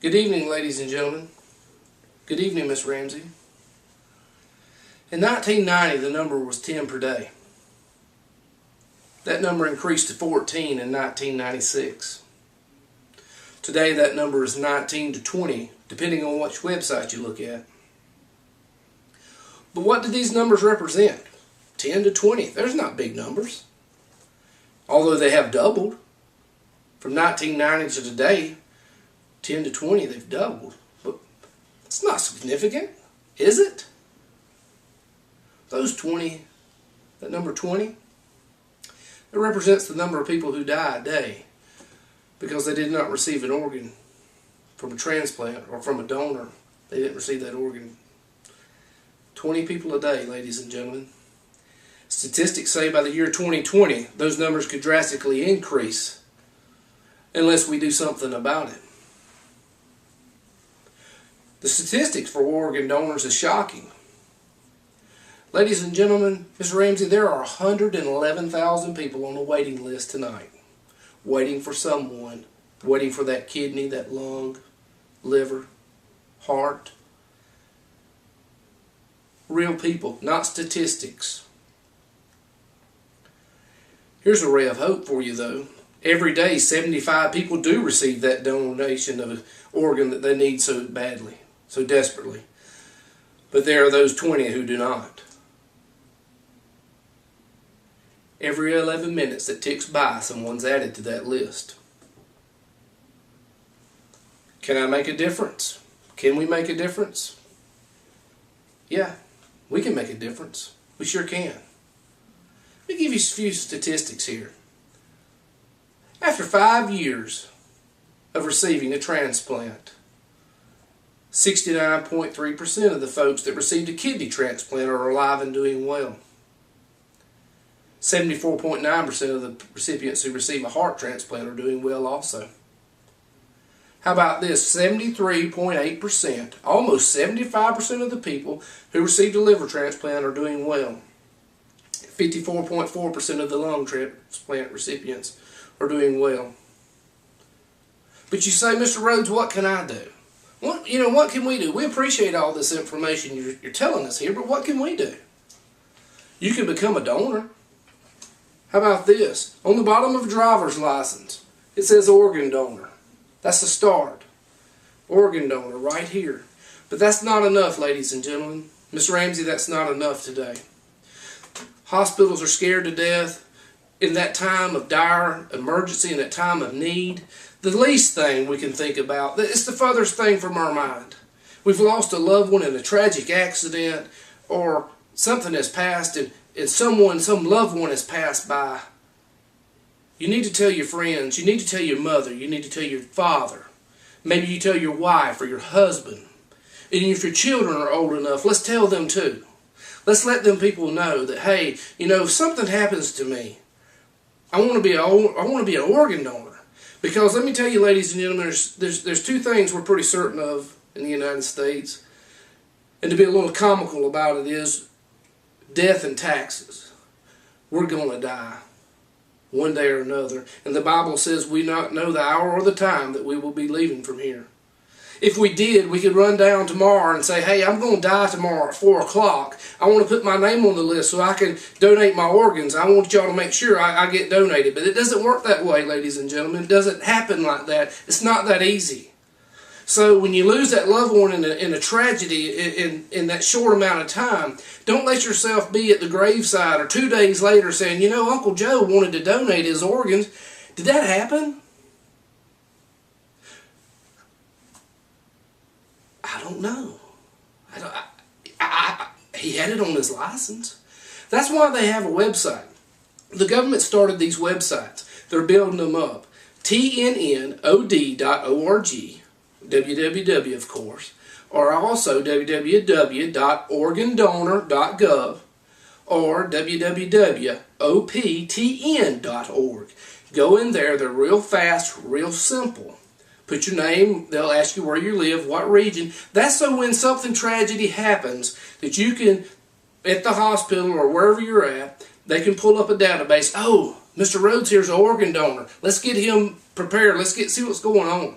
Good evening, ladies and gentlemen. Good evening, Miss Ramsey. In 1990, the number was 10 per day. That number increased to 14 in 1996. Today, that number is 19 to 20, depending on which website you look at. But what do these numbers represent? 10 to 20. There's not big numbers. Although they have doubled. From 1990 to today, 10 to 20, they've doubled. But it's not significant, is it? Those 20, that number 20, it represents the number of people who die a day because they did not receive an organ from a transplant or from a donor. They didn't receive that organ. 20 people a day, ladies and gentlemen. Statistics say by the year 2020, those numbers could drastically increase unless we do something about it. The statistics for organ donors is shocking. Ladies and gentlemen, Ms. Ramsey, there are 111,000 people on the waiting list tonight, waiting for someone, waiting for that kidney, that lung, liver, heart. Real people, not statistics. Here's a ray of hope for you, though. Every day, 75 people do receive that donation of an organ that they need so badly, so desperately. But there are those 20 who do not. Every 11 minutes that ticks by, someone's added to that list. Can I make a difference? Can we make a difference? Yeah, we can make a difference. We sure can. Let me give you a few statistics here. After 5 years of receiving a transplant, 69.3% of the folks that received a kidney transplant are alive and doing well. 74.9% of the recipients who receive a heart transplant are doing well also. How about this? 73.8%, almost 75% of the people who received a liver transplant are doing well. 54.4% of the lung transplant recipients are doing well. But you say, Mr. Rhodes, what can I do? What can we do? We appreciate all this information you're telling us here, but what can we do? You can become a donor. How about this? On the bottom of a driver's license, it says organ donor. That's the start. Organ donor right here. But that's not enough, ladies and gentlemen. Ms. Ramsey, that's not enough today. Hospitals are scared to death. In that time of dire emergency, in that time of need, the least thing we can think about, it's the furthest thing from our mind. We've lost a loved one in a tragic accident, or something has passed and some loved one has passed by. You need to tell your friends, you need to tell your mother, you need to tell your father. Maybe you tell your wife or your husband. And if your children are old enough, let's tell them too. Let's let them people know that, hey, if something happens to me, I want to be an organ donor. Because let me tell you, ladies and gentlemen, there's two things we're pretty certain of in the United States. And to be a little comical about it is death and taxes. We're going to die one day or another. And the Bible says we not know the hour or the time that we will be leaving from here. If we did, we could run down tomorrow and say, hey, I'm going to die tomorrow at 4 o'clock. I want to put my name on the list so I can donate my organs. I want y'all to make sure I get donated. But it doesn't work that way, ladies and gentlemen. It doesn't happen like that. It's not that easy. So when you lose that loved one in a tragedy in that short amount of time, don't let yourself be at the graveside or 2 days later saying, Uncle Joe wanted to donate his organs. Did that happen? I don't know. He had it on his license. That's why they have a website. The government started these websites. They're building them up. TNNOD.org, www, of course, or also www.organdonor.gov or www.optn.org. Go in there. They're real fast, real simple. Put your name, they'll ask you where you live, what region. That's so when something tragedy happens that you can, at the hospital or wherever you're at, they can pull up a database. Oh, Mr. Rhodes here's an organ donor. Let's get him prepared. Let's see what's going on.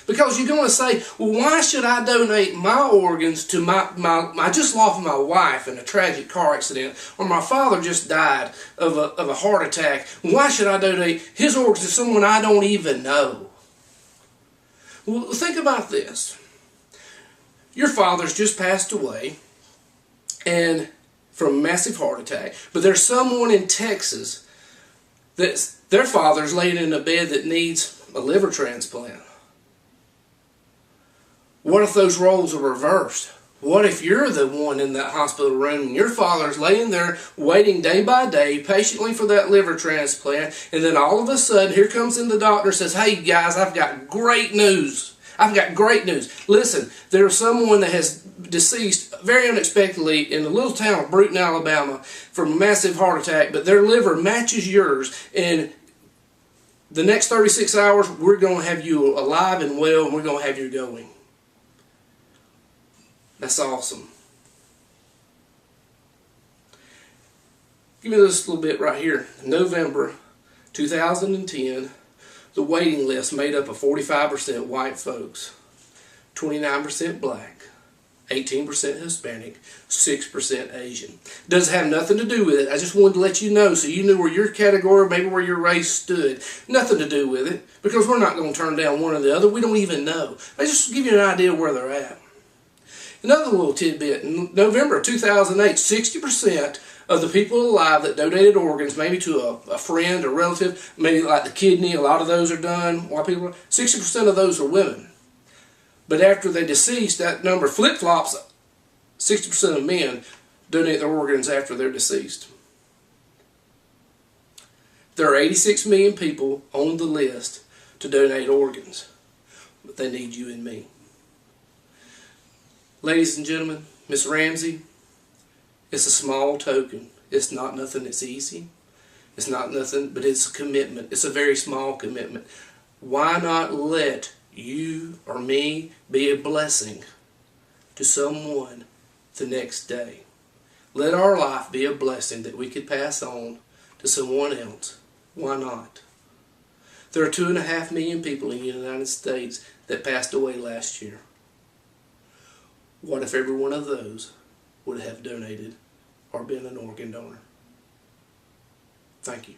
Because you're going to say, well, why should I donate my organs to I just lost my wife in a tragic car accident, or my father just died of a heart attack. Why should I donate his organs to someone I don't even know? Well, think about this. Your father's just passed away and from a massive heart attack, but there's someone in Texas that their father's laying in a bed that needs a liver transplant. What if those roles are reversed? What if you're the one in that hospital room and your father's laying there waiting day by day patiently for that liver transplant, and then all of a sudden here comes in the doctor and says, hey guys, I've got great news. I've got great news. Listen, there's someone that has deceased very unexpectedly in the little town of Bruton, Alabama from a massive heart attack, but their liver matches yours, and the next 36 hours we're going to have you alive and well, and we're going to have you going. That's awesome. Give me this little bit right here. November 2010, the waiting list made up of 45% white folks, 29% black, 18% Hispanic, 6% Asian. Doesn't have nothing to do with it. I just wanted to let you know so you knew where your category, maybe where your race stood. Nothing to do with it, because we're not going to turn down one or the other. We don't even know. I just give you an idea where they're at. Another little tidbit, in November 2008, 60% of the people alive that donated organs, maybe to a friend or relative, maybe like the kidney, a lot of those are done, 60% of those are women. But after they deceased, that number flip-flops. 60% of men donate their organs after they're deceased. There are 86 million people on the list to donate organs, but they need you and me. Ladies and gentlemen, Miss Ramsey, it's a small token. It's not nothing that's easy. It's not nothing, but it's a commitment. It's a very small commitment. Why not let you or me be a blessing to someone the next day? Let our life be a blessing that we could pass on to someone else. Why not? There are 2.5 million people in the United States that passed away last year. What if every one of those would have donated or been an organ donor? Thank you.